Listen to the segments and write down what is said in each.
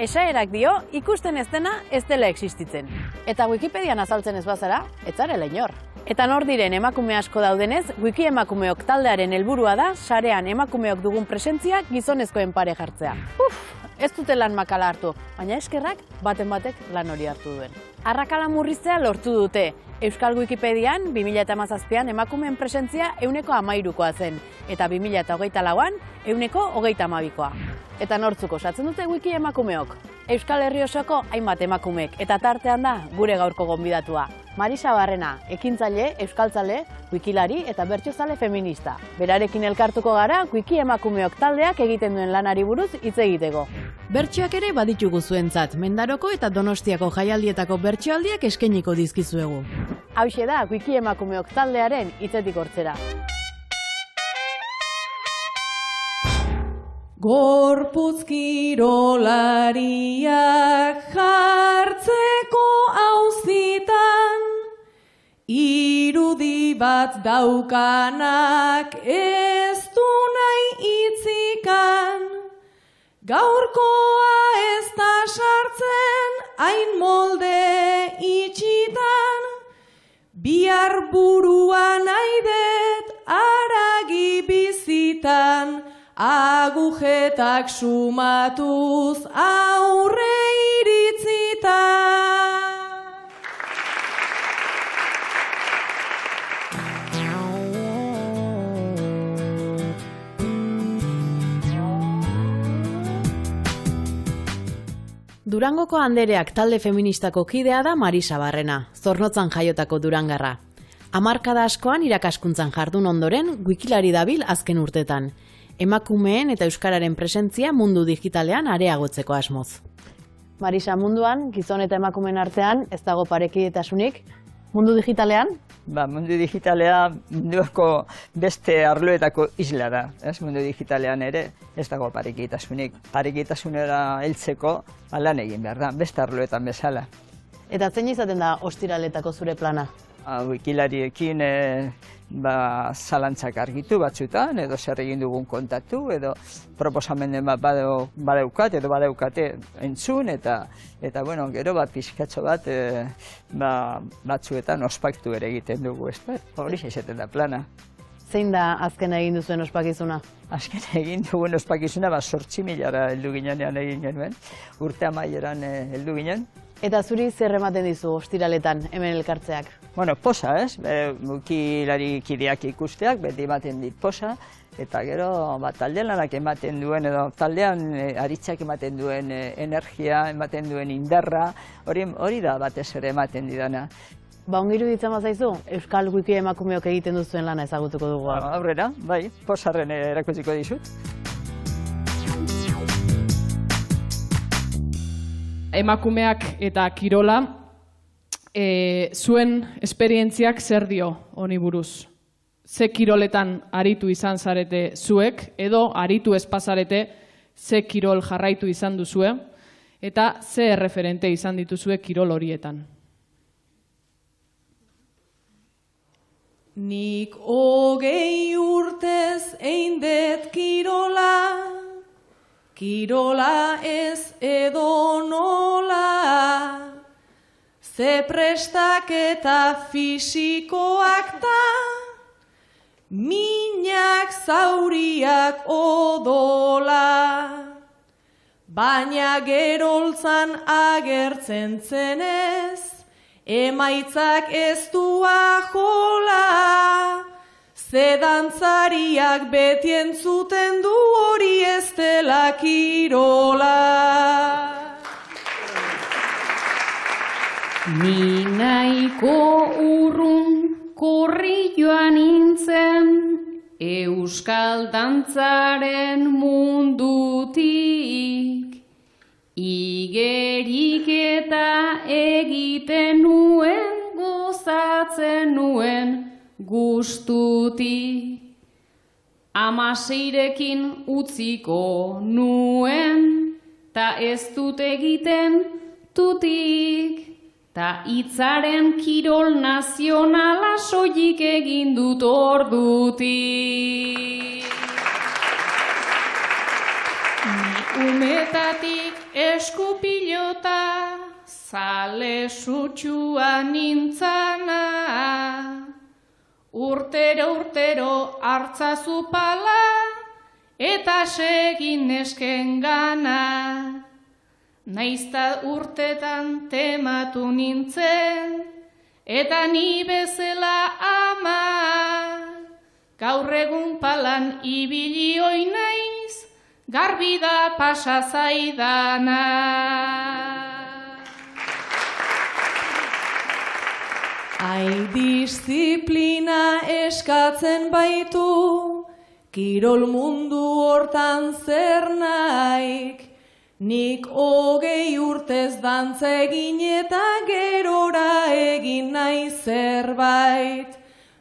esaerak dio, ikusten ez dena ez dela existitzen. Eta Wikipedian azaltzen ez bazara, ez zarela inor. Eta nor diren emakume asko daudenez, Wiki emakumeok taldearen helburua da sarean emakumeok dugun presentzia gizonezkoen pare jartzea. Ez dute lan makala hartu, baina eskerrak baten batek lan hori hartu duen. Arrakala murriztea lortu dute. Euskal Wikipedian 2017an emakumeen presentzia 13%koa zen, eta 2024an 22%koa. Eta nortzuk osatzen dute Wiki emakumeok? Euskal Herri osoko hainbat emakumeek, eta tartean da gure gaurko gonbidatua. Marisa Barrena, ekintzaile, euskaltzale, wikilari eta bertsozale feminista. Berarekin elkartuko gara Wiki emakumeok taldeak egiten duen lanari buruz hitz egiteko. Bertsioak ere baditugu zuentzat, Mendaroko eta Donostiako jaialdietako bertsioaldiak eskainiko dizkizuegu. Hauxe da Wiki emakumeok taldearen hitzetik hortzera. Gorputz kirolariak jartzeko auzitan, irudi bat daukanak ez du nahi itzikan, gaurkoa ez da sartzen hain molde itxitan, bihar burua nahi det haragi bizitan, agujetak sumatuz aurre iritzita. Durangoko Andereak talde feministako kidea da Marisa Barrena, Zornotzan jaiotako durangarra. Hamarkada askoan irakaskuntzan jardun ondoren, wikilari dabil azken urtetan. Emakumeen eta euskararen presentzia mundu digitalean areagotzeko asmoz. Marisa, munduan, gizon eta emakumeen artean, ez dago parekidetasunik. Mundu digitalean? Mundu digitalea munduko beste arloetako isla da. Mundu digitalean ere ez dago parekidetasunik. Parekidetasunera heltzeko lan egin behar da, beste arloetan bezala. Eta zein izaten da ostiraletako zure plana? Wikilariekin zalantzak argitu batzutan, edo zer egin dugun kontatu, edo proposamenen bat badaukate entzun, eta gero bat pixkatxo bat batzuetan ospaktu ere egiten dugu, ez da? Hori izaten da plana. Zein da azken egin duzuen ospakizuna? Azken egin dugun ospakizuna 8.000 heldu ginean egin genuen, urte amaieran heldu ginen. Eta zuri zer ematen dizu ostiraletan hemen elkartzeak? Posa, ez? Wikilari kideak ikusteak, beti ematen dit posa, eta gero talde lanak ematen duen, edo taldean aritzak ematen duen energia, ematen duen indarra, hori da batez ere ematen didana. Ongiru ditzen bazaizu, Euskal Wiki emakumeok egiten duzuen lana ezagutuko dugu. Aurrera, bai, posarren erakutsiko dizut. Emakumeak eta kirola, zuen esperientziak zer dio honi buruz? Ze kiroletan aritu izan zarete zuek, edo aritu espazarete ze kirol jarraitu izan duzue, eta ze erreferente izan dituzue kirol horietan? Nik 20 urtez eindet kirola, kirola ez edo nola, ze prestaketa fisikoak da, minak zauriak odola, baina geroltzan agertzen zenez, emaitzak ez du ajola, ze dantzariak beti entzuten du hori ez dela kirola. Ni nahiko urrun korrilloan nintzen, euskal dantzaren mundutik, igerik eta egiten nuen, gozatzen nuen gustutik. 16rekin utziko nuen, ta ez dut egiten tutik. Ta hitzaren kirol nazionala soilik egin dut ordutik. Umetatik eskupilota, zale sutxua nintzana, urtero hartzazu pala, eta segin nesken gana. Naizta urtetan tematu nintzen, eta ni bezala ama, gaur egun palan ibili oi naiz, garbi da pasa zaidana. Disiplina eskatzen baitu, kirol mundu hortan zer naik, nik 20 urtez dantza egin eta gerora egin nahi zerbait,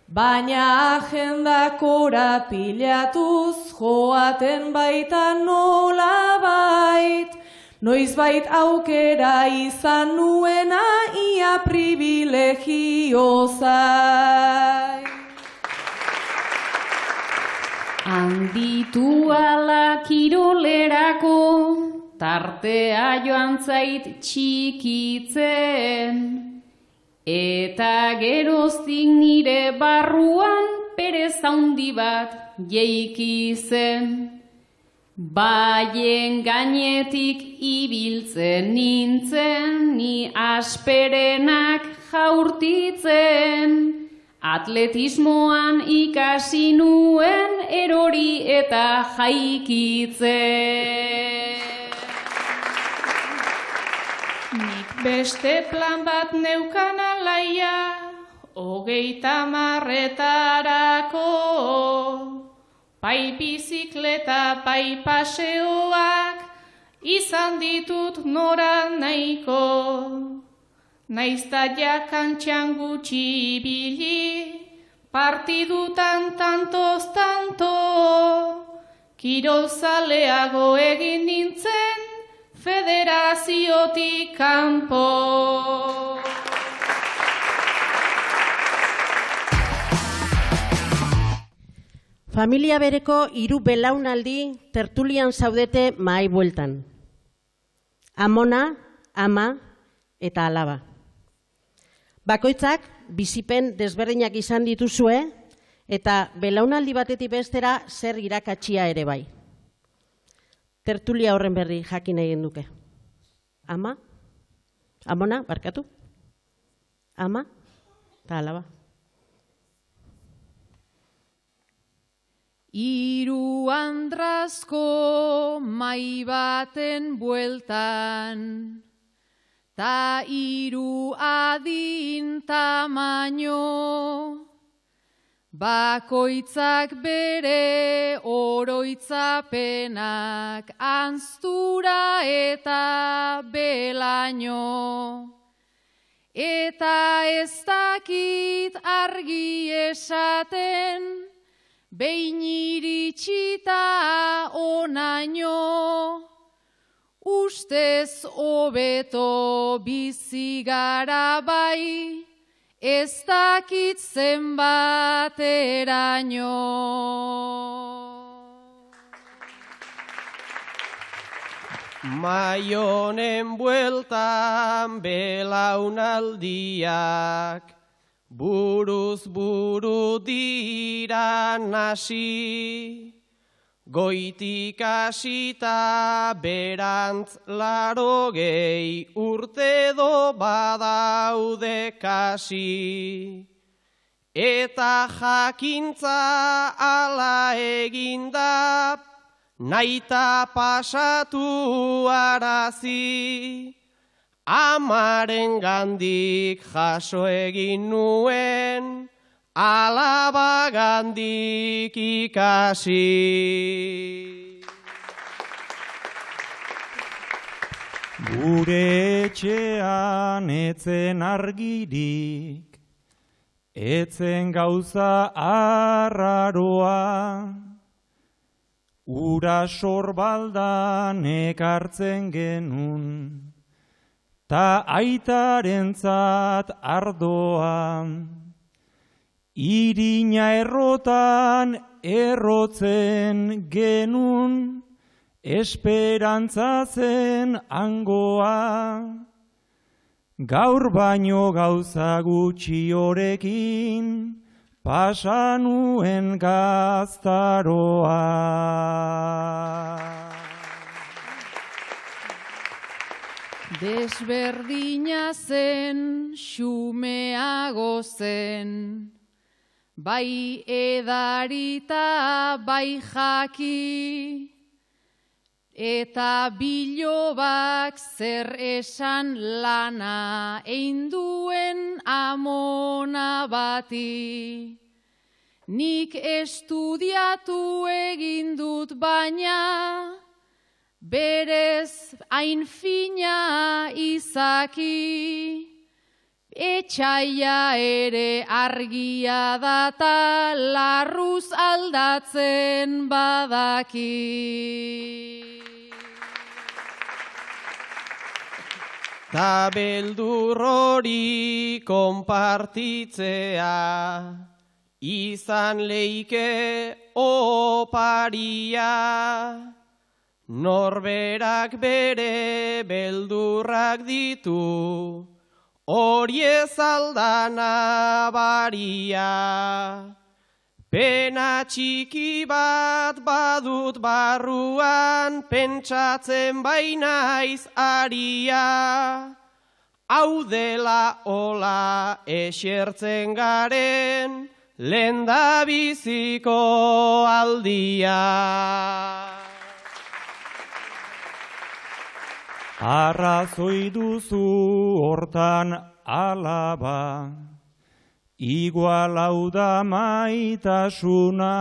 baina agendakora pilatuz joaten baita nolabait, noizbait aukera izan nuena ia privilegio zai. Handitu ala kirolerako, tartea joan zait txikitzen, eta geroztik nire barruan perez handi bat jeiki zen. Baien gainetik ibiltzen nintzen, ni asperenak jaurtitzen, atletismoan ikasi nuen erori eta jaikitzen. Nik beste plan bat neukan alaia, 30 marretarako, bai bizikleta, bai paseoak, izan ditut nora nahiko. Naizta jakantxan gutxi ibili, partidutan tantoz tanto, kirolzaleago egin nintzen, federaziotik kanpo. Familia bereko 3 belaunaldi tertulian zaudete mahai bueltan. Amona, ama eta alaba. Bakoitzak bizipen desberdinak izan dituzue eta belaunaldi batetik bestera zer irakatsia ere bai. Tertulia horren berri jakin egin duke. Ama, amona, barkatu, ama eta alaba. 3 andrazko mai baten bueltan, ta 3 adin tamaino, bakoitzak bere oroitzapenak anztura eta belaino. Eta ez dakit argi esaten, behin iritsita onaino, ustez hobeto bizi gara bai, ez dakit zenbateraino. Maionen bueltan belaunaldiak, buruz buru dira nasi, goitik hasita berantz 80 urte do badaude kasi. Eta jakintza ala eginda, naita pasatu arazi, amaren gandik jaso egin nuen, alaba gandik ikasi. Gure etxean etzen argirik, etzen gauza arraroa, ura sorbaldan ekartzen genun, ta aitarentzat ardoa, irina errotan errotzen genun, esperantza zen hangoa, gaur baino gauza gutxi horekin, pasa nuen gaztaroa. Desberdina zen, xumeago zen, bai edarita bai jaki, eta bilobak zer esan lana einduen amona bati. Nik estudiatu egin dut baina, berez hain fina izaki, etxaia ere argia data larruz aldatzen badaki. Ta beldur hori konpartitzea, izan leike oparia, norberak bere beldurrak ditu, hori ez aldana baria. Pena txiki bat badut barruan, pentsatzen bainaiz aria. Hau dela hola esertzen garen, lehendabiziko aldia. Arrazoi duzu hortan alaba, igual hau da maitasuna,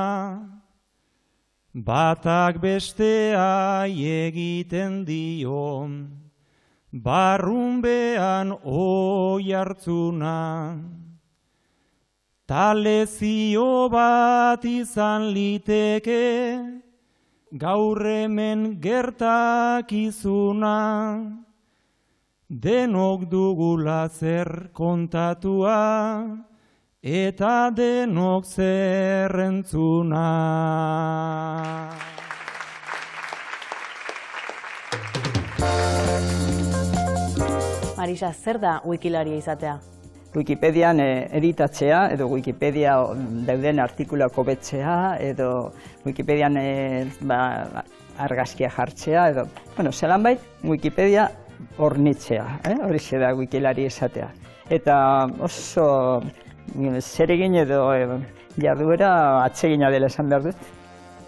batak bestea egiten dio, barrunbean oihartzuna. Talezio bat izan liteke, gaur hemen gertakizuna, denok dugula zer kontatua, eta denok zer entzuna. Marisa, zer da wikilaria izatea? Wikipedian editatzea, edo Wikipedia dauden artikuluak hobetzea, edo Wikipedian argazkia jartzea, edo, zelan bait, Wikipedia hornitzea, horixe da wikilari izatea. Eta oso zeregin edo jarduera atsegina dela esan behar dut.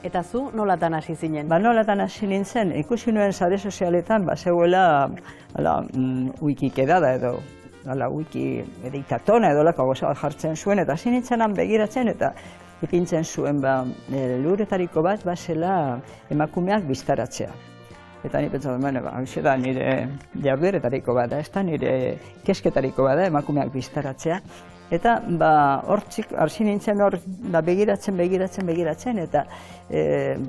Eta zu nolatan hasi zinen? Nolatan hasi nintzen, ikusi nuen sare sozialetan, zeuela wikikeda edo wiki editatona edo lako goza bat jartzen zuen, eta hasi nintzenan begiratzen, eta ipintzen zuen lurretariko bat zela emakumeak biztaratzea. Eta ni pentsatzen, hau da nire jardueretariko bat, ez da nire kesketariko bat emakumeak biztaratzea. Eta hortzik, hasi nintzen hor begiratzen, eta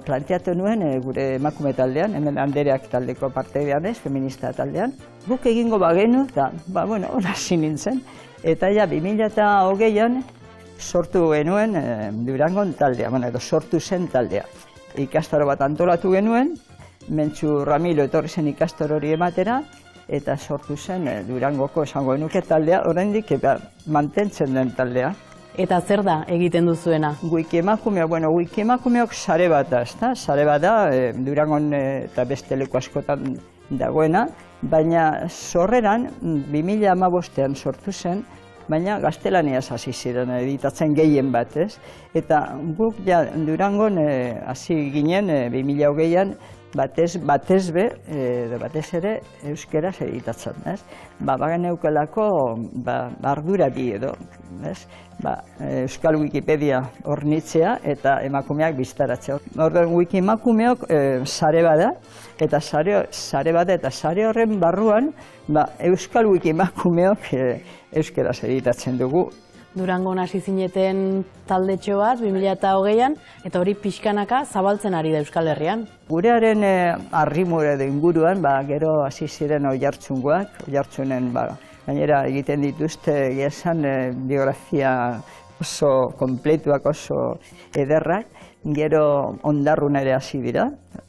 planteatu nuen gure emakume taldean, hemen Andereak taldeko parteidean ez, feminista taldean. Guk egingo bagenu, eta hor hasi nintzen. Eta 2020an sortu genuen Durangon taldea, edo sortu zen taldea. Ikastaro bat antolatu genuen, Mentxu Ramilo etorri zen ikastaro hori ematera, eta sortu zen Durangoko esango genuke taldea, oraindik mantentzen den taldea. Eta zer da egiten duzuena? Wikiemakumeok sare bat da, sare bat da Durangon eta beste leku askotan dagoena, baina sorreran 2015an sortu zen, baina gaztelaniaz hasi ziren editatzen gehien bat, ez? Eta guk Durangon hasi ginen 2020an, batez ere euskeraz editatzen, ez? Bagen eukelako ardura bi edo, ez? Euskal Wikipedia hornitzea eta emakumeak biztaratzea. Orduan Wikiemakumeok sare bada, eta sare horren barruan Euskal Wikiemakumeok euskeraz editatzen dugu. Durangon hasi zineten taldetxo bat 2020an, eta hori pixkanaka zabaltzen ari da Euskal Herrian. Gurearen arrimure edo inguruan, gero hasi ziren oihartzungoak, oihartzunen gainera egiten dituzte esan biografia oso kompletuak, oso ederrak, gero ondarrun ere hasi dira,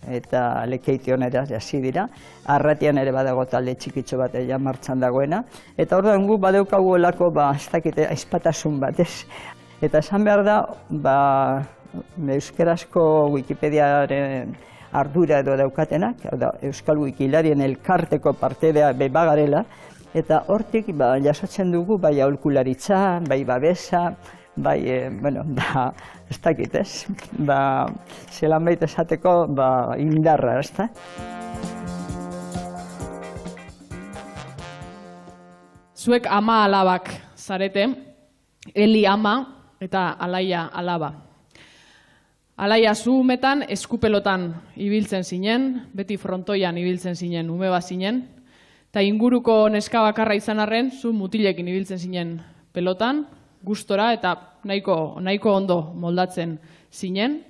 eta lekeition ere hasi dira, arratian ere badago talde txikitxo bat ja martxan dagoena, eta orduan gu badeukagu olako, ez dakite, aizpatasun bat, ez? Eta esan behar da, euskarazko Wikipediaren ardura edo daukatenak, Euskal Wikilarien elkarteko partedea bebagarela, eta hortik jasotzen dugu bai aholkularitza, bai babesa, bai, ez dakit ez, zelan baita esateko indarra, ez da? Zuek ama alabak zarete, Eli ama eta Alaia alaba. Alaia zu umetan eskupelotan ibiltzen zinen, beti frontoian ibiltzen zinen, ume bat zinen, eta inguruko neska bakarra izan arren, zu mutilekin ibiltzen zinen pelotan, gustora eta nahiko ondo moldatzen zinen.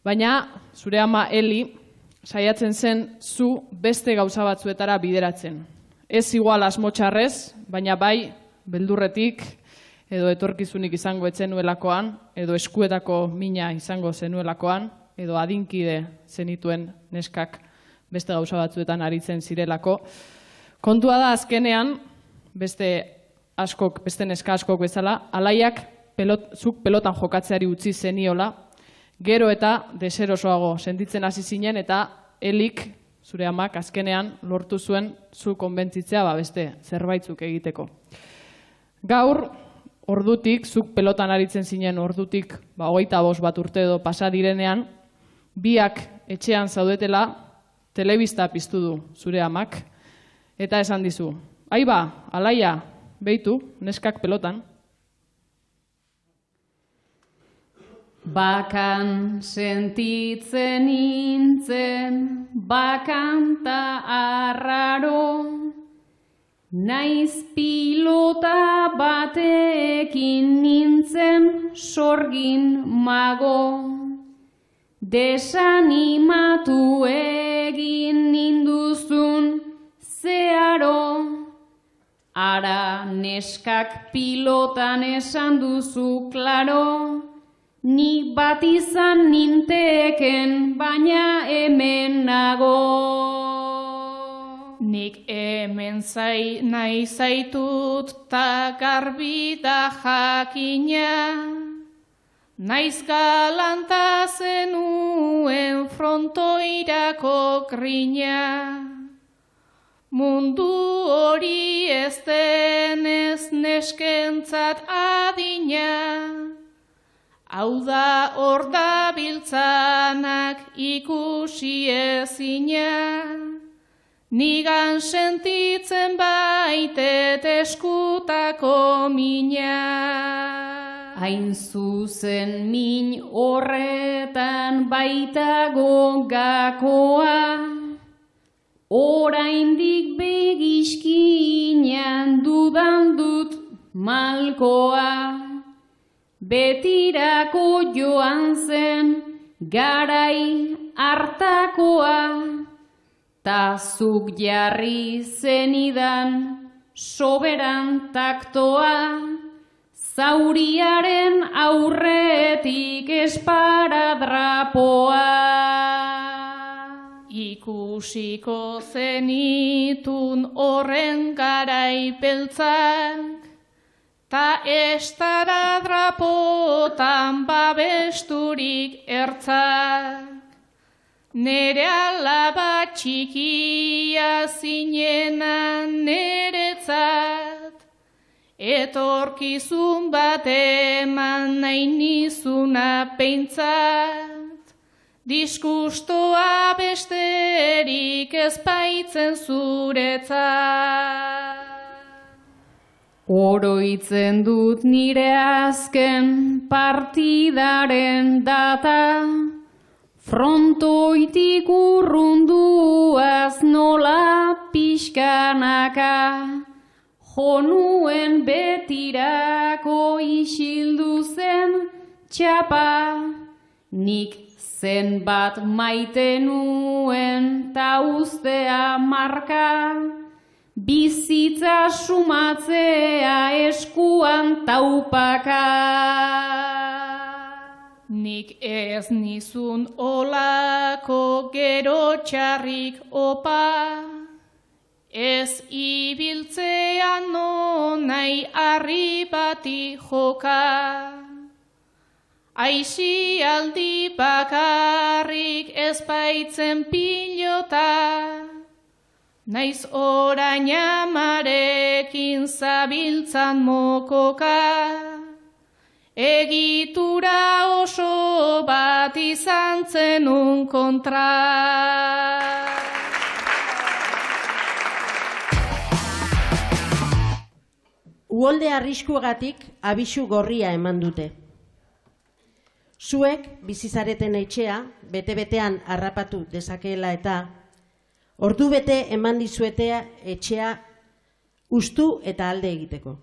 Baina zure ama Eli saiatzen zen zu beste gauza batzuetara bideratzen. Ez igual asmotxarrez, baina bai beldurretik, edo etorkizunik izango etzenuelakoan, edo eskuetako mina izango zenuelakoan, edo adinkide zenituen neskak beste gauza batzuetan aritzen zirelako. Kontua da azkenean, beste neska askok bezala, Alaiak zuk pelotan jokatzeari utzi zeniola, gero eta deserosoago sentitzen hasi zinen, eta Elik, zure amak, azkenean lortu zuen zu konbentzitzea beste zerbaitzuk egiteko. Gaur, ordutik, zuk pelotan aritzen zinen ordutik, 25 bat urte edo pasa direnean, biak etxean zaudetela, telebista piztu du zure amak, eta esan dizu, aiba, Alaia, beitu, neskak pelotan. Bakan sentitzen nintzen, bakanta arraro, naiz pilota batekin nintzen sorgin mago, desanimatu egin ninduzun zeharo, ara neskak pilotan esan duzu klaro, ni bat izan ninteken baina hemen nago. Nik hemen nahi zaitut ta garbi da jakina, naiz galanta zenuen frontoirako grina. Mundu hori ez denez neskentzat adina, hau da hor dabiltzanak ikusi ezina. Nigan sentitzen baitet eskutako mina. Hain zuzen min horretan baitago gakoa, oraindik begiskinean dudan dut malkoa. Betirako joan zen garai hartakoa, ta zuk jarri zenidan soberan taktoa, zauriaren aurretik esparadrapoa. Ikusiko zenitun horren garai beltzak, ta estaradrapotan babesturik ertzak. Nere alaba txikia zinena neretzat, etorkizun bat eman nahi nizuna peintzat, diskustoa besterik ez baitzen zuretzat. Oroitzen dut nire azken partidaren data, frontoitik urrunduaz nola pixkanaka, jonuen betirako isildu zen txapa, nik zenbat maite nuen ta ustea marka, bizitza sumatzea eskuan orduan taupaka. Nik ez nizun olako gero txarrik opa, ez ibiltzean nahi harri bati joka. Aisi aldi bakarrik ez baitzen pilota, naiz orain amarekin zabiltzan mokoka. Egitura oso bat izan zenun kontra. Uholde arriskuagatik abisu gorria eman dute. Zuek bizizareten etxea bete-betean harrapatu dezakeela eta ordu bete eman dizuetea etxea hustu eta alde egiteko.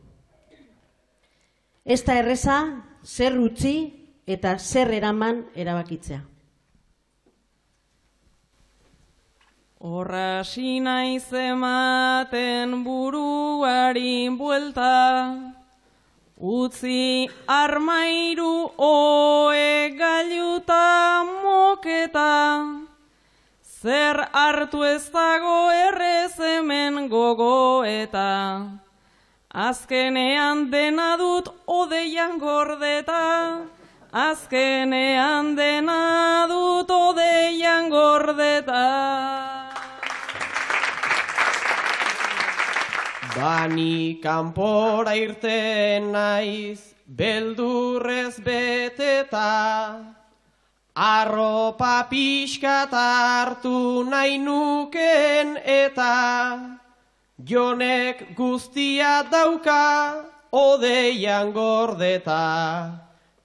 Ez da erreza, zer utzi eta zer eraman erabakitzea. Horrasi naiz ematen buruari buelta, utzi armairu oe gailuta moketa, zer hartu ez dago errez hemen gogoeta. Azkenean dena dut odeian gordeta, azkenean dena dut odeian gordeta. Bani kanpora irten naiz, beldurrez beteta, arropa pixkat hartu nahi nuken eta Jonek guztia dauka odeian gordeta,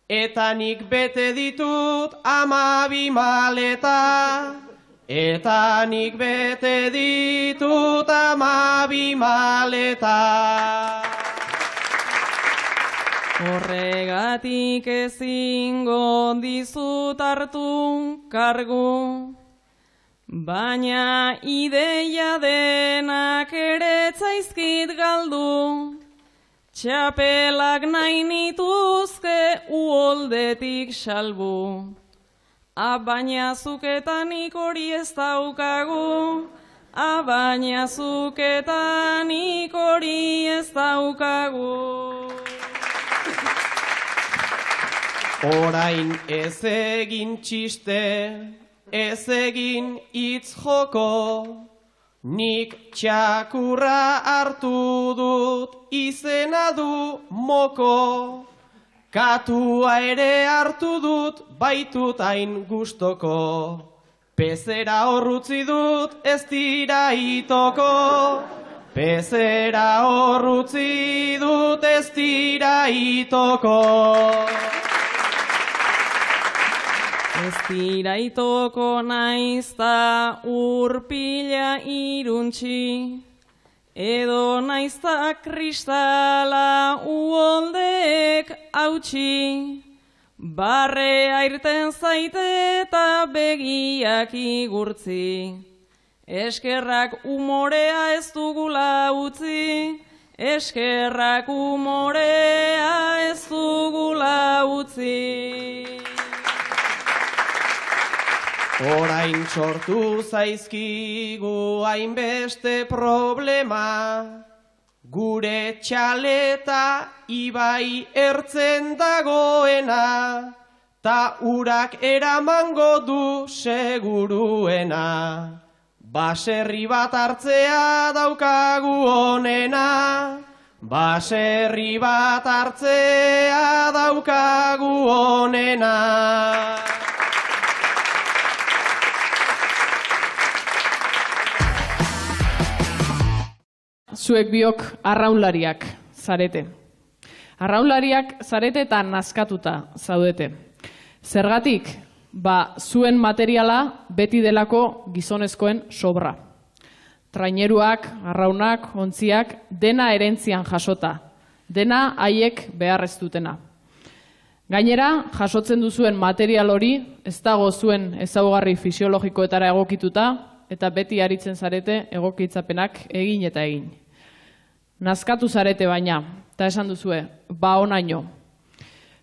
eta nik bete ditut 12 maleta, eta nik bete ditut 12 maleta. Horregatik ezingo dizut hartu kargu, baina ideia denak ere zaizkit galdu, txapelak nahi nituzke uholdetik salbu. Baina zuketanik hori ez daukagu, baina zuketanik hori ez daukagu. Orain ez egin txiste, ez egin hitz joko, nik txakurra hartu dut, izena du moko. Katua ere hartu dut, baitut hain gustoko. Pezera horrutzi dut, ez dira itoko. Pezera horrutzi dut, ez dira itoko. Ez dira itoko naizta urpila iruntzi, edo naizta kristala uholdeek hautsi. Barrea irten zaite eta begiak igurtzi, eskerrak umorea ez dugula utzi, eskerrak umorea ez dugula utzi. Orain sortu zaizkigu hainbeste problema, gure txaleta ibai ertzen dagoena, ta urak eramango du seguruena. Baserri bat hartzea daukagu onena, baserri bat hartzea daukagu onena. Zuek biok arraunlariak zarete. Arraunlariak zarete eta nazkatuta zaudete. Zergatik, zuen materiala beti delako gizonezkoen sobra. Traineruak, arraunak, ontziak, dena erentzian jasota. Dena haiek beharrez dutena. Gainera, jasotzen duzuen material hori ez dago zuen ezaugarri fisiologikoetara egokituta, eta beti aritzen zarete egokitzapenak egin eta egin. Nazkatu zarete baina, eta esan duzue, ba onaino.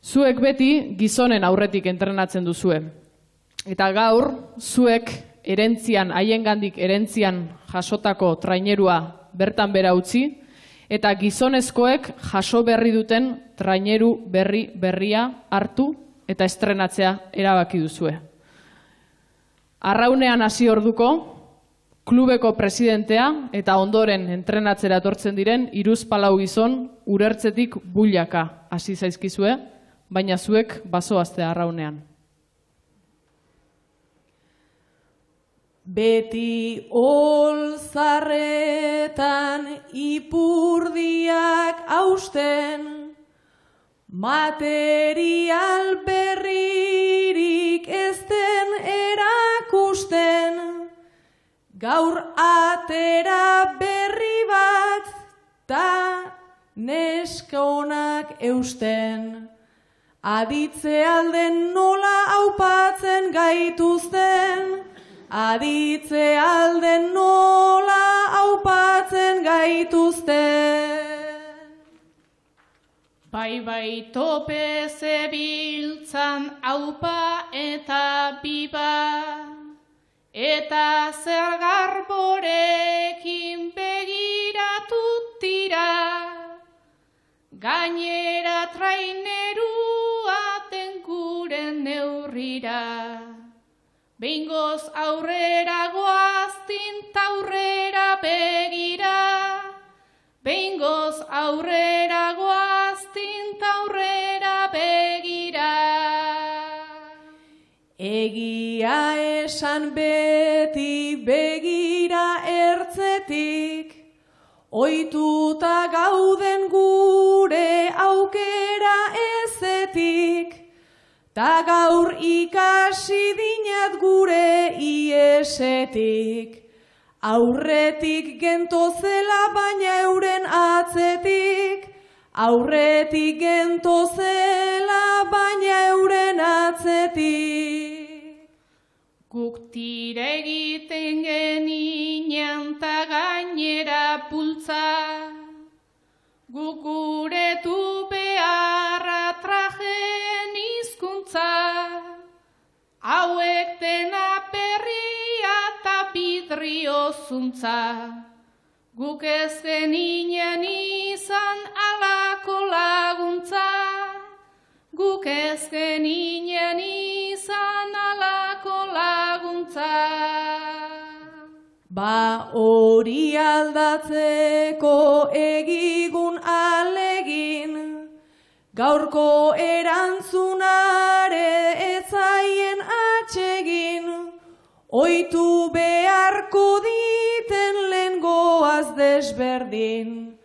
Zuek beti gizonen aurretik entrenatzen duzue. Eta gaur, zuek erentzian, haiengandik erentzian jasotako trainerua bertan bera utzi, eta gizonezkoek jaso berri duten traineru berria hartu eta estrenatzea erabaki duzue. Arraunean hasi orduko, klubeko presidentea eta ondoren entrenatzera etortzen diren 3-4 gizon urertzetik builaka hasi zaizkizue, baina zuek bazoazte arraunean. Beti olzarretan ipurdiak hausten, material berririk ez den erakusten, gaur atera berri bat ta neskonak eusten. Aditze alden nola aupatzen gaituzten, aditze alden nola aupatzen gaituzten. Bai tope zebiltzan aupa eta biba, eta zer garborekin begiratut dira, gainera trainerua den gure neurrira. Behingoz aurrera goaztin taurrera begira, behingoz aurrera goaztin taurrera begira. Egia esan beti begira ertzetik, ohituta gauden gure aukera ezetik, ta gaur ikasi dinat gure iesetik. Aurretik gentozela baina euren atzetik, aurretik gentozela baina euren atzetik. Guk tira egiten geninean ta gainera pultza, guk gure du beharra trajeen hizkuntza, hauek dena perria eta bidrio zuntza, guk ez geninen izan alako laguntza, guk ez geninen izan alako laguntza. Ba hori aldatzeko egigun alegin, gaurko erantzunare ezaien atsegin, ohitu beharko diten lehen goaz desberdin,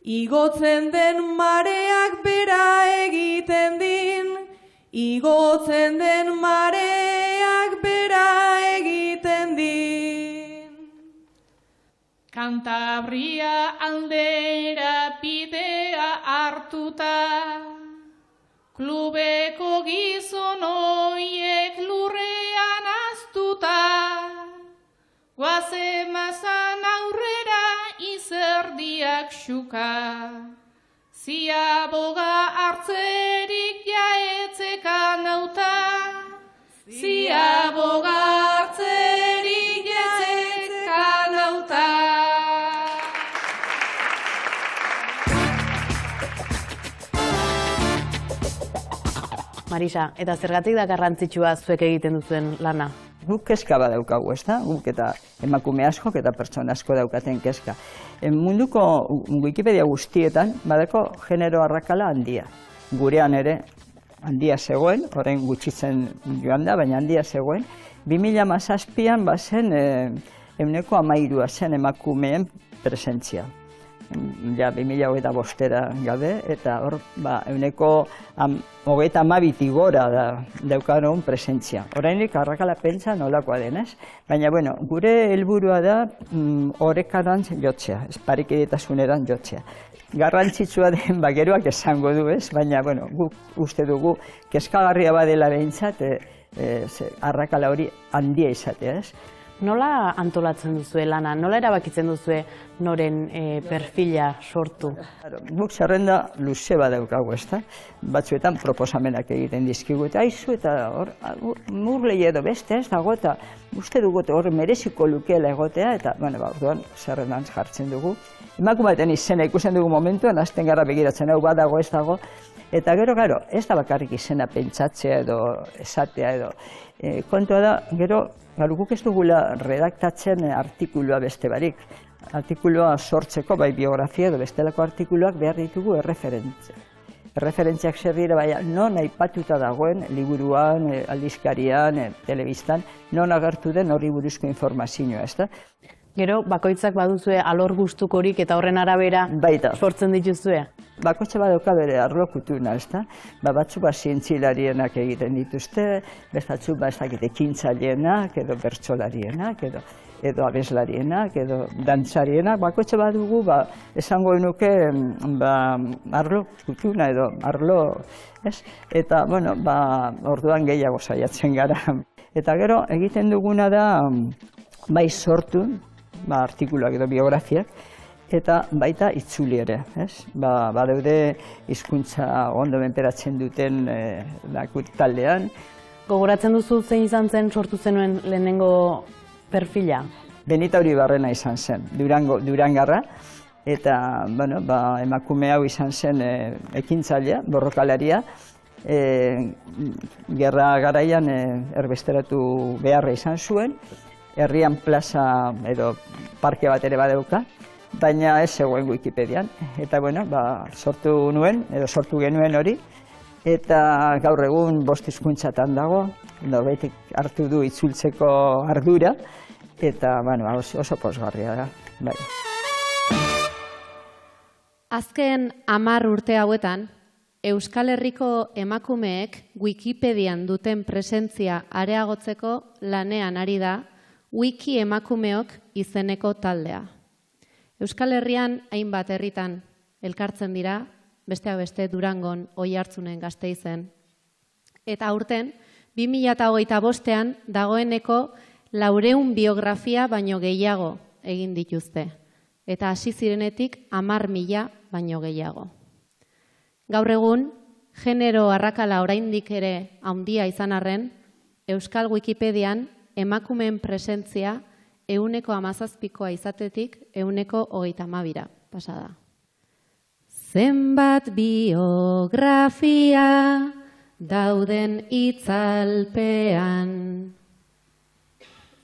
igotzen den mareak bera egiten din, igotzen den mareak bera egiten din. Kantabria aldera bidea hartuta, klubeko gizon hoiek lurrean aztuta, guazemazan aurrera izerdiak xuka, ziaboga hartzerik jaetzekan nauta, ziaboga hartzerik jaetzekan nauta. Marisa, eta zergatik da garrantzitsua zuek egiten duzuen lana? Guk kezka badaukagu, ez da? Guk eta emakume askok eta pertsona asko daukaten kezka. Munduko Wikipedia guztietan badako genero arrakala handia. Gurean ere handia zegoen, orain gutxitzen joan da, baina handia zegoen. 2017an bazen 13% zen emakumeen presentzia. Ja, 2025era gabe, eta hor, 32 gora daukagun presentzia. Horainik arrakala pentsa nolakoa denez. Baina, bueno, gure helburua da orekadan jotzea, esparikidetasuneran jotzea. Garrantzitsua den bageroak esango du, ez? Baina, bueno, guk uste dugu kezkagarria badela behintzat, arrakala hori handia izatea, ez? Nola antolatzen duzue lana? Nola erabakitzen duzue noren perfila sortu? Guk zerrenda luze badaukagu, ezta? Batzuetan proposamenak egiten dizkigu eta aizu eta hor murlei edo beste ez dago eta uste dugu hor mereziko lukeela egotea eta orduan zerrendan jartzen dugu. Emakumearen izena ikusten dugu momentuan, hasten gara begiratzen hau badago ez dago. Eta gero, ez da bakarrik izena pentsatzea edo esatea edo. Kontua da, gero, guk ez dugula redaktatzen artikulua beste barik. Artikulua sortzeko, bai biografia edo bestelako artikuluak behar ditugu erreferentzia. Erreferentziak zer dira, baina non aipatuta dagoen, liburuan, aldizkarian, telebistan, non agertu den horri buruzko informazioa, ez da? Gero, bakoitzak baduzue alor gustukorik eta horren arabera sortzen dituzue? Bakoitza badauka bere arlo kutuna, ez da? Batzuk zientzilarienak egiten dituzte, bestatzu ekintzaileenak, edo bertsolarienak, edo abeslarienak, edo dantzarienak, bakoitza badugu, esango nuke, arlo kutuna edo arlo, ez? Eta, orduan gehiago saiatzen gara. Eta gero, egiten duguna da, bai sortu, artikuluak edo biografiak, eta baita itzuli ere, ez? Badaude hizkuntza ondo menperatzen duten taldean. Gogoratzen duzu zein izan zen sortu zenuen lehenengo perfila? Benita Uribarrena izan zen, Durangarra, eta emakume hau izan zen ekintzailea, borrokalaria, gerra garaian erbesteratu beharra izan zuen, herrian plaza edo parke bat ere badeuka, baina ez zegoen Wikipedian. Eta sortu nuen, edo sortu genuen hori, eta gaur egun 5 hizkuntzatan dago, norbaitek hartu du itzultzeko ardura, eta oso pozgarria da. Azken 10 urte hauetan, Euskal Herriko emakumeek Wikipedian duten presentzia areagotzeko lanean ari da Wiki emakumeok izeneko taldea. Euskal Herrian hainbat herritan elkartzen dira, besteak beste Durangon, Oiartzunen, Gasteizen. Eta aurten, 2025ean dagoeneko 400 biografia baino gehiago egin dituzte. Eta hasi zirenetik 10.000 baino gehiago. Gaur egun, genero arrakala oraindik ere handia izan arren, Euskal Wikipedian emakumeen presentzia 17%koa izatetik 32%ra pasada. Zenbat biografia dauden itzalpean.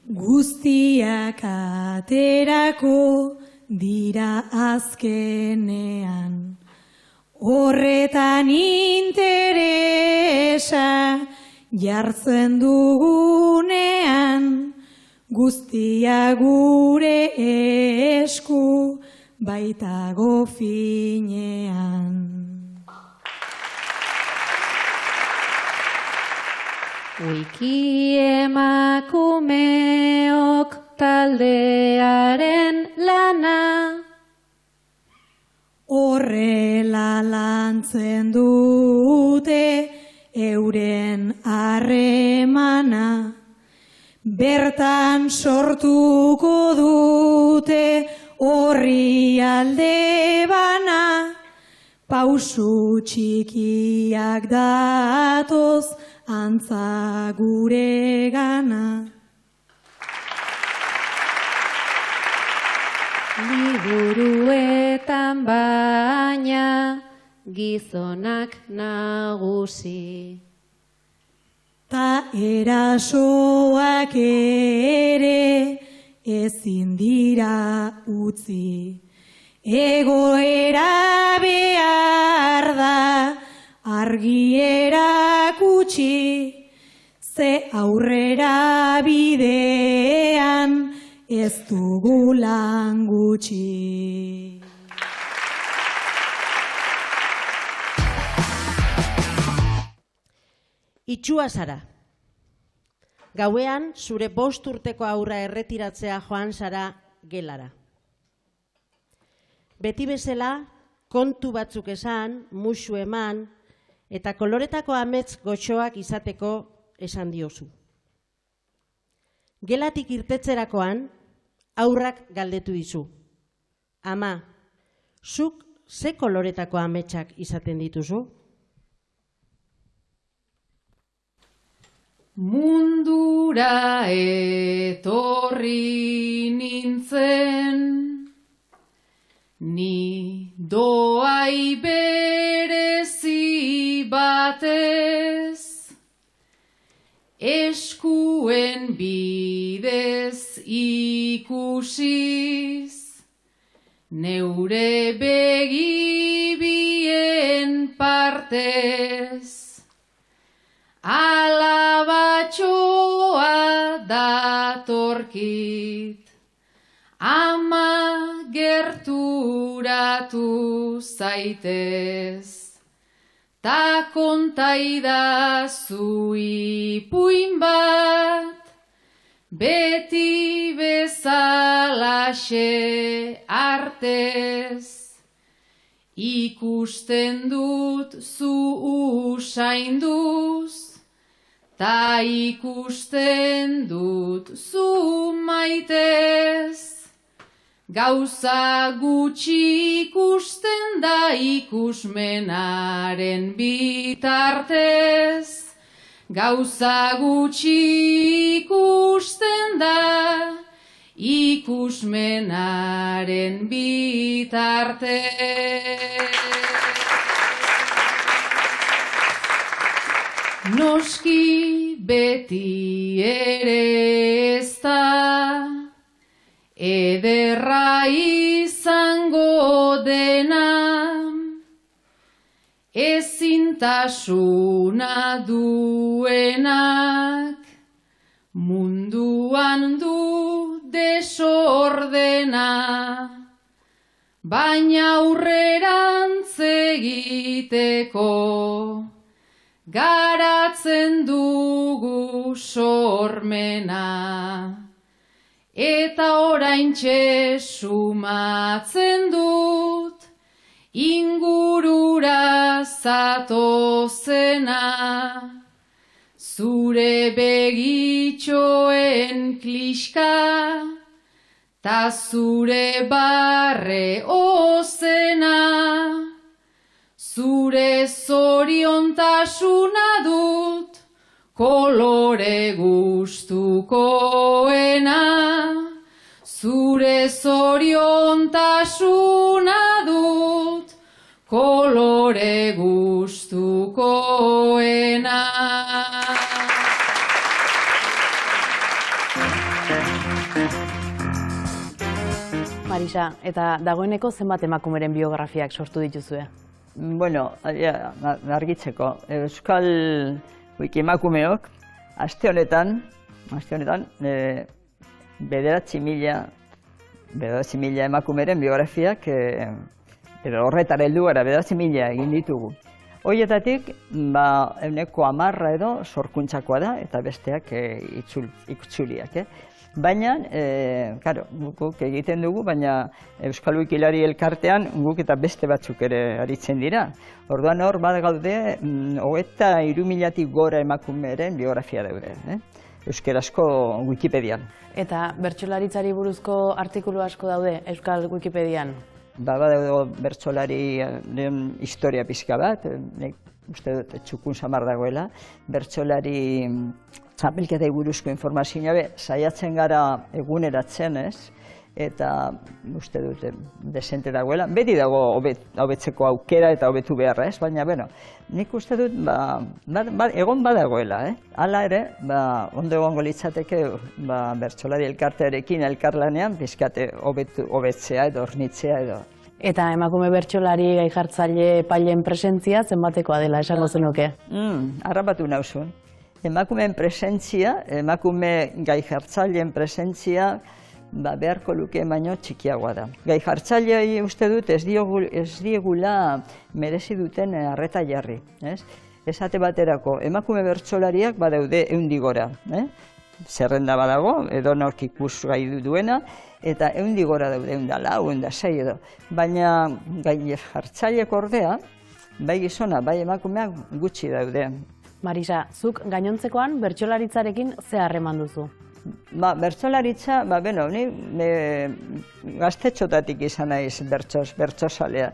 Guztiak aterako dira azkenean. Horretan interesa jartzen dugunean, guztia gure esku baitago finean. Wiki emakumeok taldearen lana, horrela lantzen dute euren harremana, bertan sortuko dute horri alde bana, pausu txikiak datoz antza gure gana. Liburuetan baina gizonak nagusi. Ta erasoak ere ezin dira utzi. Egoera behar da argi erakutsi, ze aurrera bidean ez dugu lan gutxi. Itxua zara. Gauean, zure 5 urteko haurra erretiratzea joan zara gelara. Beti bezala, kontu batzuk esan, musu eman, eta koloretako amets goxoak izateko esan diozu. Gelatik irtetzerakoan, haurrak galdetu dizu. Ama, zuk ze koloretako ametsak izaten dituzu? Mundura etorri nintzen, ni doai berezi batez, eskuen bidez ikusiz, neure begibien partez. Alabatxoa datorkit, ama gerturatu zaitez, ta kontaidazu ipuin bat, beti bezalaxe artez. Ikusten dut zu usainduz, ta ikusten dut zu maitez. Gauza gutxi ikusten da ikusmenaren bitartez. Gauza gutxi ikusten da ikusmenaren bitartez. Noski beti ere ez da ederra izango dena, ezintasuna duenak munduan du desordena, baina aurrerantz egiteko garatzen dugu sormena, eta oraintxe sumatzen dut ingurura zatozena. Zure begitxoen kliska, ta zure barre ozena. Zure zoriontasuna dut kolore gustukoena. Zure zoriontasuna dut kolore gustukoena. Marisa, eta dagoeneko zenbat emakumeren biografiak sortu dituzue? Bueno, argitzeko, Euskal Wikimekumeok aste honetan, 9.000 emakumeren biografiak, edo horretara heldu gara, 9.000 egin ditugu. Horietatik, 10% edo sorkuntzakoa da, eta besteak itzuliak. Baina, guk egiten dugu, baina Euskal Wikilari elkartean guk eta beste batzuk ere aritzen dira. Orduan hor, bat gaude, 23.000-tik gora emakumeren biografia daude, euskarazko Wikipedian. Eta bertsolaritzari buruzko artikulu asko daude Euskal Wikipedian? Badaude bertsolari historia pixka bat, uste dut txukun samar dagoela, bertsolari txapelketei buruzko informazioa saiatzen gara eguneratzen, eta uste dut desente dagoela. Beti dago hobetzeko aukera eta hobetu beharra, baina, nik uste dut egon badagoela. Hala ere, ondo egongo litzateke bertsolari elkartearekin elkarlanean pixkate hobetzea edo hornitzea edo. Eta emakume bertsolari gai jartzaile pailen presentzia zenbatekoa dela esango zenuke? Harrapatu nauzun. Emakumeen presentzia, emakume gai jartzaileen presentzia beharko luke baino txikiagoa da. Gai jartzailei uste dut ez diegula merezi duten arreta jarri. Esate baterako, emakume bertsolariak badaude 100 gora. Zerrenda badago, edo nork ikusgai duena, eta 100 gora daude, 104, 106 edo. Baina gai jartzaileek ordea, bai gizona, bai emakumeak gutxi daude. Marisa, zuk gainontzekoan bertsolaritzarekin ze harreman duzu? Bertsolaritza, ni gaztetxotatik izan naiz bertsozalea.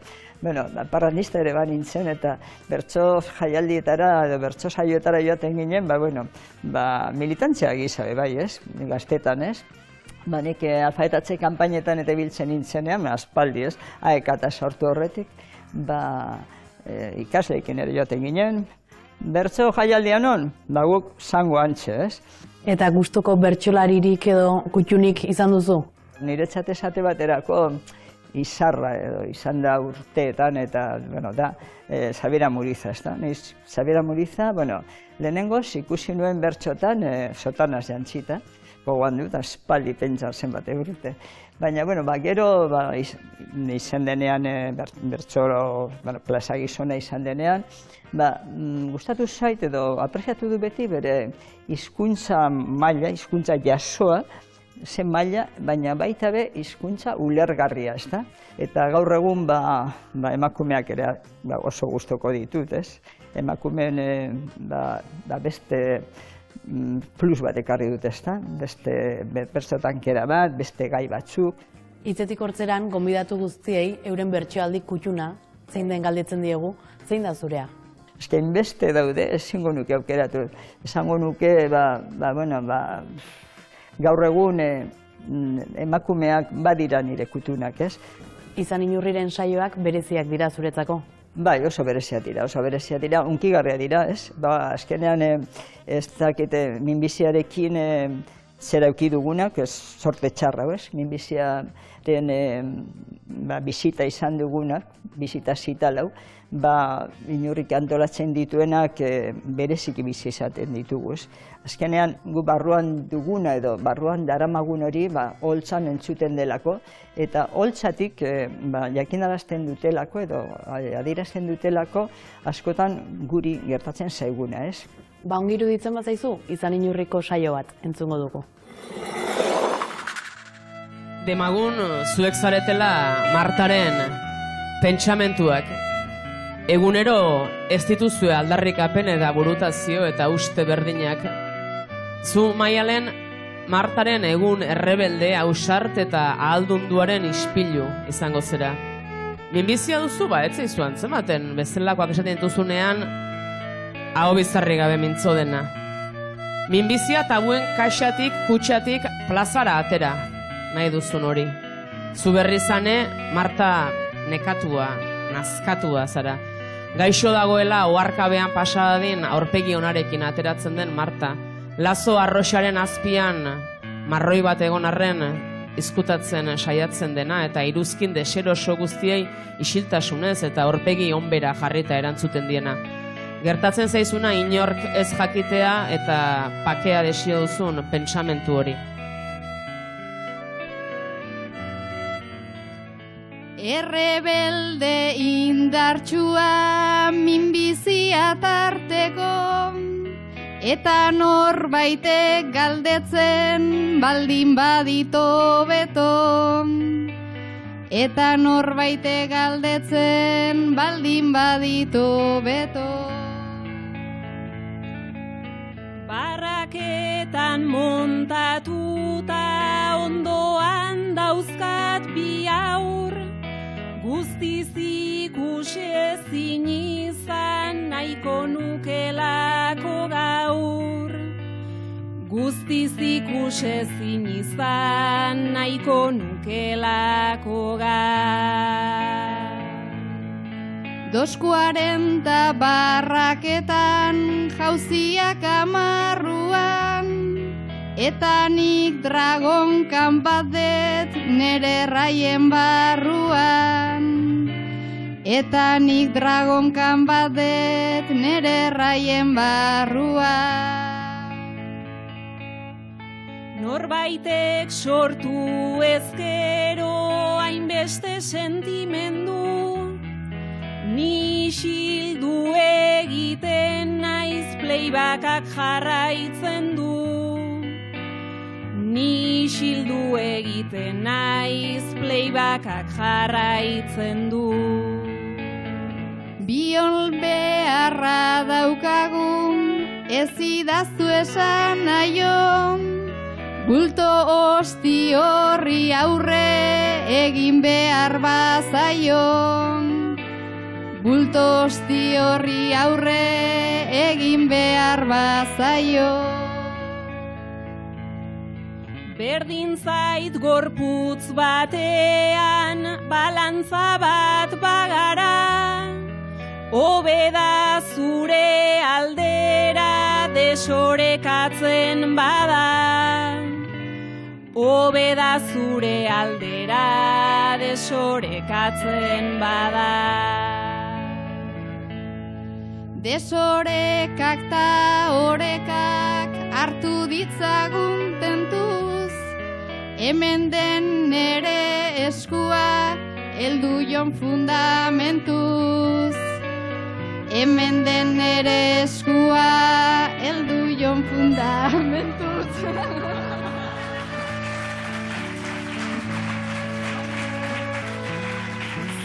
Parranista ere nintzen eta bertso jaialdietara edo bertso saioetara joaten ginen, militantzia gisa, bai, ez? Gaztetan, ez? Nik alfabetatze kanpainetan eta biltzen nintzenean, aspaldi, ez? Aekata sortu horretik, ikasleekin ere joaten ginen. Bertso jaialdian hon, guk zango antxe, ez? Eta gustuko bertsolaririk edo kutxunik izan duzu? Niretzat esate baterako izarra edo izan da urteetan eta, da, Xabiera Muriza, ez da? Xabiera Muriza, lehenengoz ikusi nuen bertxotan sotanaz jantzita, gogoan dut, aspaldi pentsa zenbat urte. Baina, gero izan denean, bertxoro, plaza gizona izan denean, gustatu zait edo apreziatu du beti bere hizkuntza maila, hizkuntza jasoa, zen maila, baina baita be hizkuntza ulergarria, ez da? Eta gaur egun emakumeak ere oso gustoko ditut, ez? Emakumeen beste plus bat ekarri dut, ez da? Beste bertsotankera bat, beste gai batzuk. Hitzetik hortzeran, gonbidatu guztiei, euren bertsoaldi kutxuna, zein den galdetzen diegu, zein da zurea? Ezken beste daude, ezingo nuke aukeratu. Esango nuke, gaur egun emakumeak badira nire kutunak, ez? Izan Inurriren saioak bereziak dira zuretzako? Bai, oso bereziak dira, unkigarria dira, ez? Azkenean ez dakite minbiziarekin zera euki dugunak, ez sorte txarra, ez? Minbiziaren bizita izan dugunak, bizita zita lau, Inurrik antolatzen dituenak bereziki bizi izaten ditugu, ez? Azkenean, gu barruan duguna edo barruan daramagun hori holtzan entzuten delako, eta holtzatik jakinarazten dutelako edo adierazten dutelako askotan guri gertatzen zaiguna, ez? Ongi iruditzen bazaizu, Izan Inurriko saio bat entzungo dugu. Demagun, zuek zaretela Martaren pentsamentuak. Egunero ez dituzue aldarrikapen eta burutazio eta uste berdinak. Zu, Maialen, Martaren egun errebelde, ausart eta ahaldunduaren ispilu izango zera. Minbizia duzu ez zaizu antzematen, bezalakoak esaten dituzunean, hau bizarri gabe mintzo dena. Minbizia tabuen kaxatik, kutsatik, plazara atera nahi duzun hori. Zu berri zane, Marta nekatua, nazkatua zara. Gaixo dagoela oharkabean pasadadin aurpegi onarekin ateratzen den Marta. Lazo arroxaren azpian marroi bat egon arren izkutatzen saiatzen dena eta iruzkin deseroso guztiei isiltasunez eta aurpegi onbera jarrita erantzuten diena. Gertatzen zaizuna inork ez jakitea eta pakea desio duzun pentsamentu hori. Errebelde indartsua minbizia tarteko, eta norbaitek galdetzen baldin badito beto. Eta norbaitek galdetzen baldin badito beto. Barraketan montatuta ondoan dauzkat bi aur, guztiz ikusezin izan nahiko nukelako gaur. Guztiz ikusezin izan nahiko nukelako gaur. 240 barraketan jauziak amarruan, eta nik dragonkan badet nere raien barruan. Eta nik dragonkan badet nere raien barruan. Norbaitek sortu ezkero hainbeste sentimendu, ni xildu egiten naiz playbacak jarraitzen du. Ni xildu egiten naiz playbacak jarraitzen du. Biol beharra daukagun, ez idaztu esan nahion, Bulto osti horri aurre egin behar bazaio. Bulto osti horri aurre egin behar bazaio. Berdin zait gorputz batean balantza bat bagara, hobe da zure aldera desorekatzen bada. Hobe da zure aldera desorekatzen bada. Desorekak ta orekak hartu ditzagun tentuz, hemen den nere eskua heldu jon fundamentuz. Hemen den nere eskua heldu jon fundamentuz.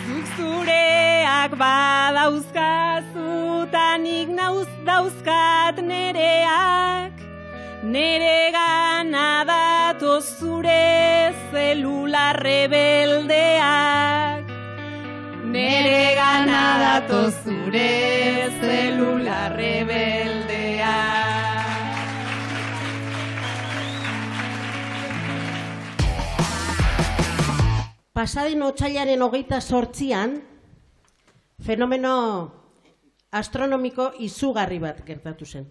Zuk zureak badauzkazu ta nik dauzkat nereak. Nere gana datoz zure zelula rebeldeak. Nere gana datoz zure zelula rebeldeak. Pasaden otsailaren 28an, fenomeno astronomiko izugarri bat gertatu zen.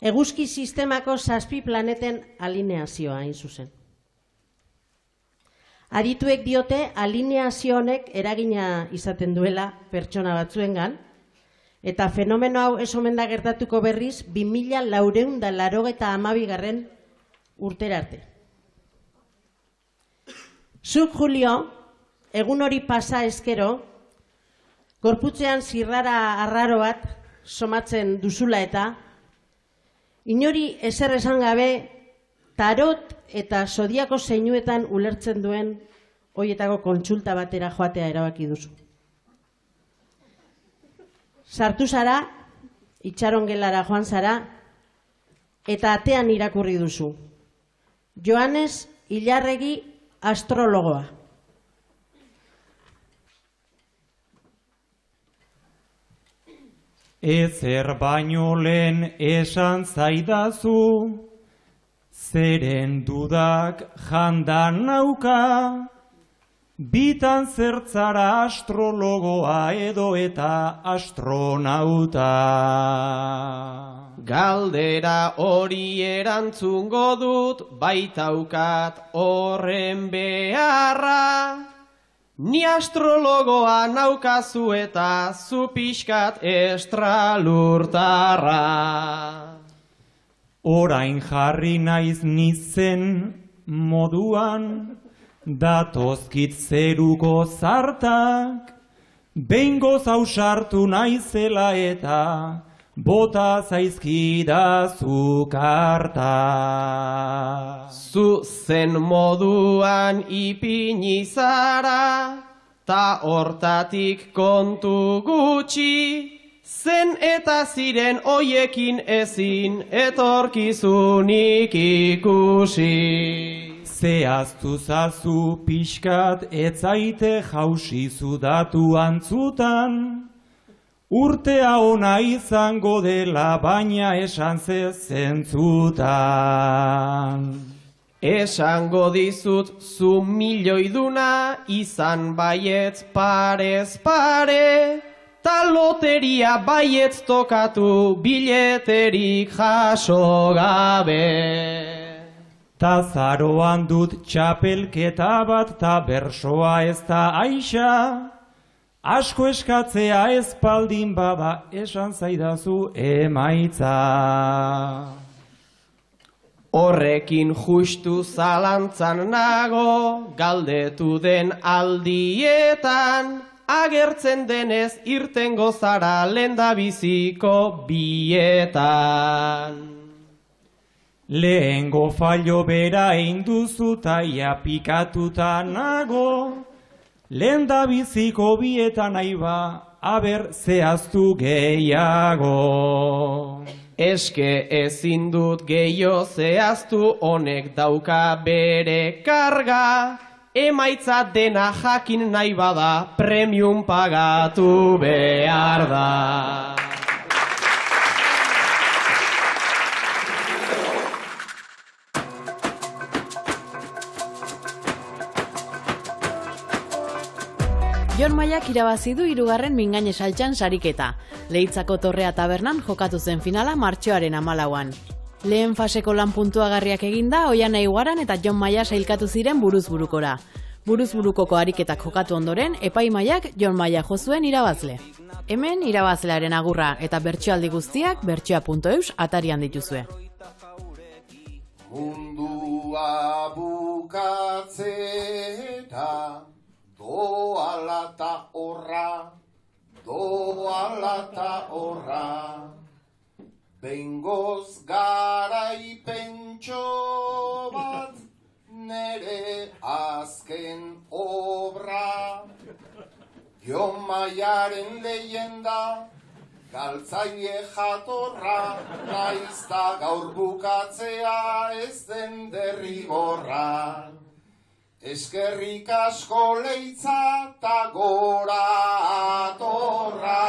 Eguzki sistemako 7 planeten alineazioa hain zuzen. Adituek diote alineazio honek eragina izaten duela pertsona batzuengan, eta fenomeno hau ez omen da gertatuko berriz 2482. urtera arte. Zuk, Julio, egun hori pasa eskero, gorputzean zirrara arraro bat somatzen duzula eta inori ezer esan gabe tarot eta zodiako zeinuetan ulertzen duen hoietako kontsulta batera joatea erabaki duzu. Sartu zara, itxaron gelara joan zara, eta atean irakurri duzu. Joanes Ilarregi astrologoa. Ezer baino lehen esan zaidazu, zeren dudak jandan nauka, bitan zertzara astrologoa edo eta astronauta. Galdera hori erantzungo dut, baitaukat horren beharra. Ni astrologoa naukazu eta zu pixkat estralurtarra. Orain jarri naiz nizen moduan, datozkit zeruko zartak, behingoz ausartu naizela eta bota zaizkidazu karta. Zu zen moduan ipini zara, ta hortatik kontu gutxi, zen eta ziren hoiekin ezin etorkizunik ikusi. Zehaztu zazu pixkat etzaite jausi zudatu antzutan, urtea ona izango dela baina esan zentzutan. Esango dizut zu milioiduna izan baietz parez pare, ta loteria baietz tokatu bileterik jaso gabe. Ta zaroan dut txapelketa bat ta bersoa ez da aixa, asko eskatzea ezpaldin bada esan zaidazu emaitza. Horrekin justu zalantzan nago, galdetu den aldietan, agertzen denez irtengo zara lehendabiziko bietan. Lehengo fallo bera einduzu ta ia pikatuta nago, lehendabiziko bietan nahi ba, aber zehaztu gehiago. Eske ezin dut gehiago zehaztu, honek dauka bere karga, emaitza dena jakin nahi bada, premium pagatu behar da. Jon Maiak irabazi du 3. mingaine saltxan sariketa. Leitzako Torrea tabernan jokatu zen finala martxoaren 14an. Lehen faseko lan puntuagarriak eginda, Oiana Iguaran eta Jon Maia sailkatu ziren buruz-burukora. Buruz-burukoko ariketak jokatu ondoren, epaimaiak Jon Maia jo zuen irabazle. Hemen irabazlearen agurra eta bertsoaldi guztiak bertsoa.eus atarian dituzue. Mundua bukatzera doala ta horra, doala ta horra, behingoz garai pentso bat, nere azken obra. Jon Maiaren leyenda, galtzaile jatorra, naizta gaur bukatzea ez den derrigorra. Eskerrik asko Leitza ta gora atorra.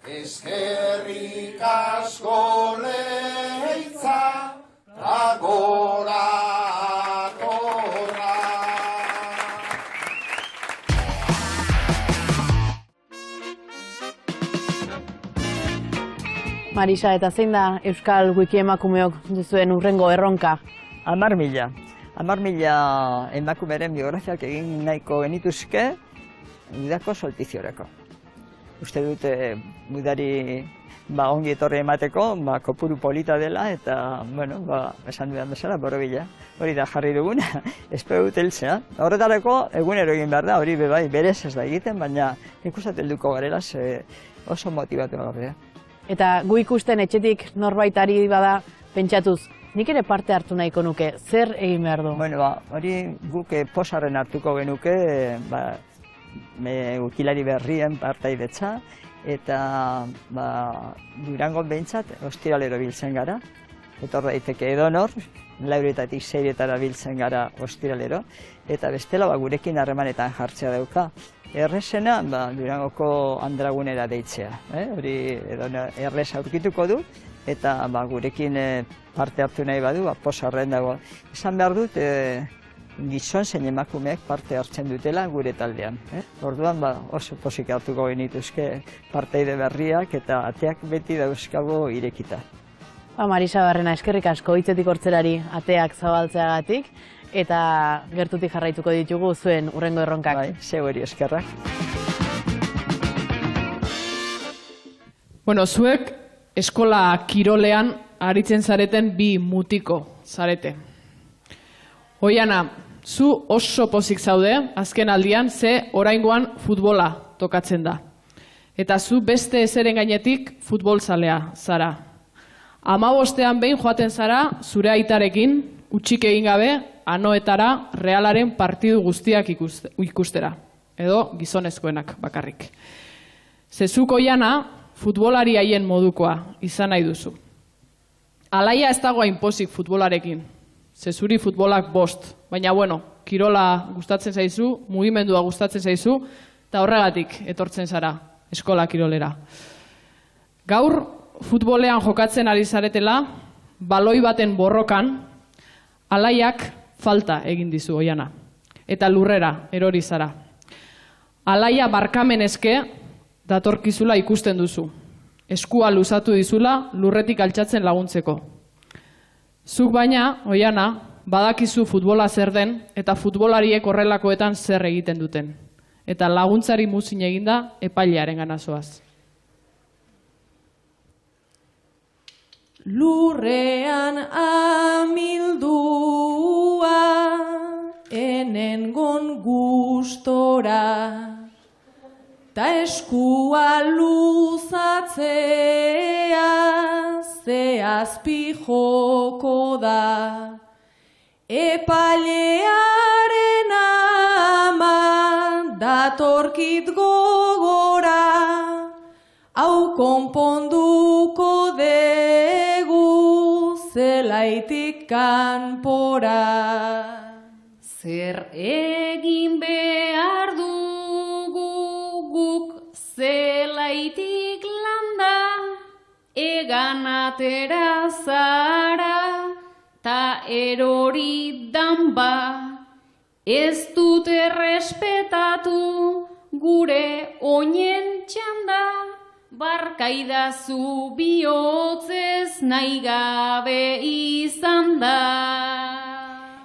Eskerrik asko Leitza ta gora atorra. Marisa, eta zein da Euskal Wiki emakumeok duzuen hurrengo erronka? 10.000. 10.000 emakumeren biografiak egin nahiko genituzke udako soltiziorako. Uste dute udari ongi etorri emateko, kopuru polita dela eta, esan dudan bezala, borobila. Hori da jarri duguna, espero dut heltzea. Horretarako egunero egin behar da, hori bebai berez ez da egiten, baina ikusat helduko garela oso motibatu gabe. Eta gu ikusten etxetik norbaitari bada pentsatuz, nik ere parte hartu nahiko nuke, zer egin behar du? Hori guk posarren hartuko genuke, ukilari berrien partaidetza, eta Durangon behintzat ostiralero biltzen gara, etor daiteke edonor, 4 6 biltzen gara ostiralero, eta bestela gurekin harremanetan jartzea dauka. Errezena, Durangoko Andragunera deitzea, hori errez aurkituko du, eta gurekin parte hartu nahi badu, posarren dago. Esan behar dut, gizon zein emakumeek parte hartzen dutela gure taldean. Orduan oso posik hartuko genituzke parteide berriak eta ateak beti dauzkago irekita. Marisa Barrena, eskerrik asko hitzetik hortzerari ateak zabaltzeagatik eta gertutik jarraituko ditugu zuen hurrengo erronkak. Bai, seguri eskerrak. Zuek eskola kirolean aritzen zareten bi mutiko zarete. Oiana, zu oso pozik zaude, azken aldian, ze oraingoan futbola tokatzen da. Eta zu beste ezeren gainetik futbolzalea zara. 15ean behin joaten zara zure aitarekin, utxik egin gabe, Anoetara Realaren partidu guztiak ikustera. Edo gizonezkoenak bakarrik. Zezuk Oiana, futbolari haien modukoa izan nahi duzu. Alaia ez dago hainpozik futbolarekin. Zezuri futbolak 5, baina kirola gustatzen zaizu, mugimendua gustatzen zaizu, eta horregatik etortzen zara eskola kirolera. Gaur futbolean jokatzen ari zaretela, baloi baten borrokan, Alaiak falta egin dizu Oiana, eta lurrera erori zara. Alaia barkamen eske datorkizula ikusten duzu. Eskua luzatu dizula lurretik altxatzen laguntzeko. Zuk baina, Oiana, badakizu futbola zer den eta futbolariek horrelakoetan zer egiten duten. Eta laguntzari muzin eginda epailearen ganazoaz. Lurrean amildua enengon gustora ta eskua luzatzea ze azpi joko da epailearen ama datorkit gogora hau konponduko zelaitik kanpora. Zer egin behar dugu guk zelaitik landa, egan atera zara, ta erori danba, ez dute respetatu gure oinen txanda, barkaidazu bihotzez nahi gabe izan da.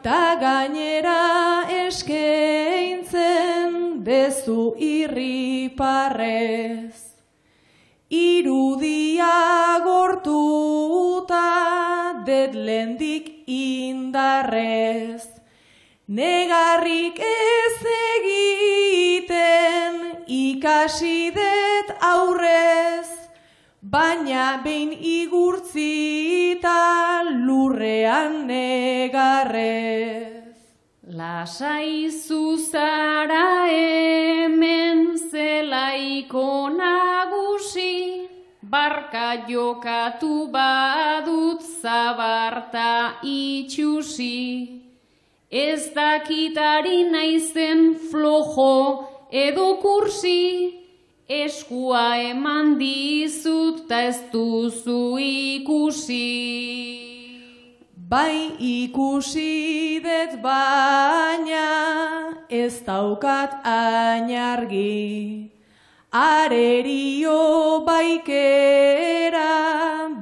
Ta gainera eskaintzen dezu irriparrez, irudia gortuta detlendik indarrez, negarrik ez egiten ikasi det aurrez, baina behin igurtzita lurrean negarrez. Lasai zuzara hemen zelaiko nagusi, barka jokatu badut zabarta itxusi. Ez dakitari naizen flojo edo kursi, eskua eman dizut ta ez duzu ikusi. Bai ikusi det baina ez daukat ainargi, arerio baikera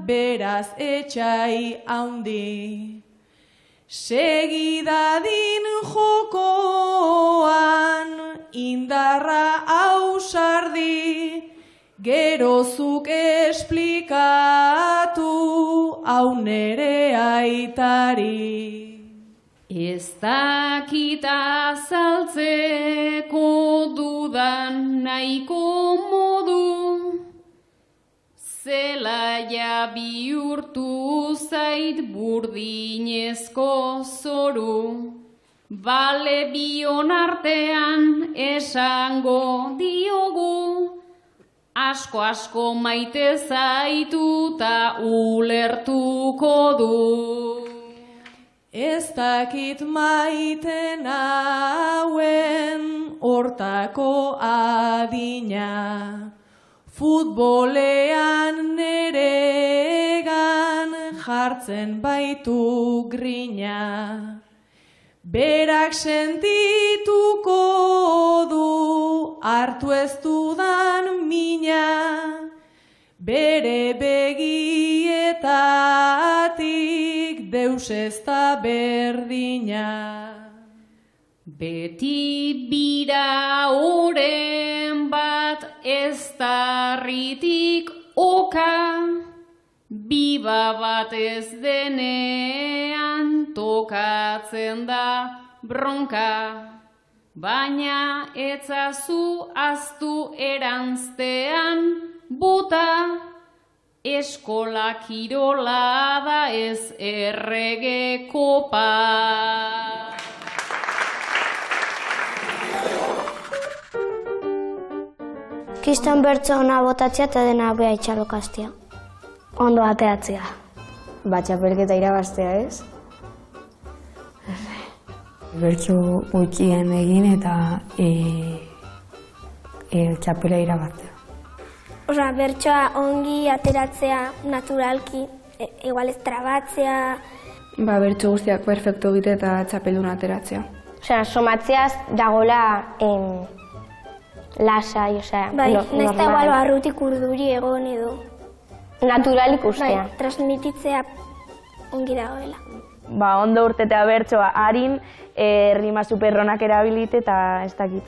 beraz etxai haundi. Segidadin jokoan indarra ausardi, gerozuk esplikatu hau nere aitari. Ez dakita azaltzeko dudan nahiko modu, zelaia bihurtu zait burdinezko zoru. Bale bion artean esango diogu, asko maite zaitu ta ulertuko du. Ez dakit maite nauen hortako adina, futbolean neregan jartzen baitu grina. Berak sentituko du hartu ez dudan mina, bere begietatik deus ez da berdina. Beti bira oren bat ez darritik oka, biba bat ez denean tokatzen da bronka. Baina etzazu aztu eranztean bota, eskola kirola da ez errege kopa. Kiston bertso ona botatzea eta dena beha itxalokaztea. Ondo ateratzea. Txapelketa irabaztea, ez? Bertso gutxien egin eta txapela irabaztea. Bertsoa ongi ateratzea, naturalki, igual ez trabatzea. Bertso guztiak perfektu egite eta txapelduna ateratzea. Somatzeaz dagoela lasai, nahiz eta igual barrutik urduri egon edo. Natural ikustea. Transmititzea ongi dagoela. Ondo urtetea bertsoa harin, rima superronak erabilite eta ez dakit.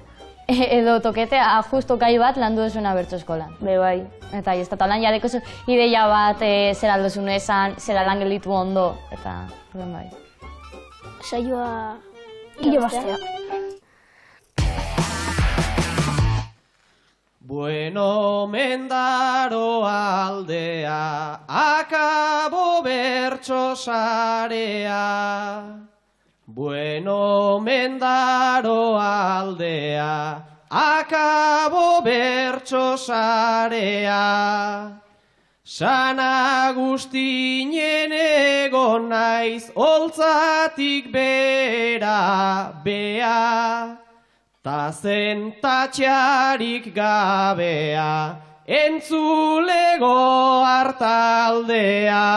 Edo toketea justo gai bat landu duzuna bertso eskolan. Bai. Eta ez da lan jadeko ideia bat zera aldozun esan, zera lan gelitu ondo, eta bai. Saioa irabaztea. Bueno, Mendaro aldea, akabo bertso sarea. Bueno, Mendaro aldea, akabo bertso sarea. San Agustinen egon naiz, holtzatik bera, bea, ta zen tatxarik gabea, entzulego hartaldea.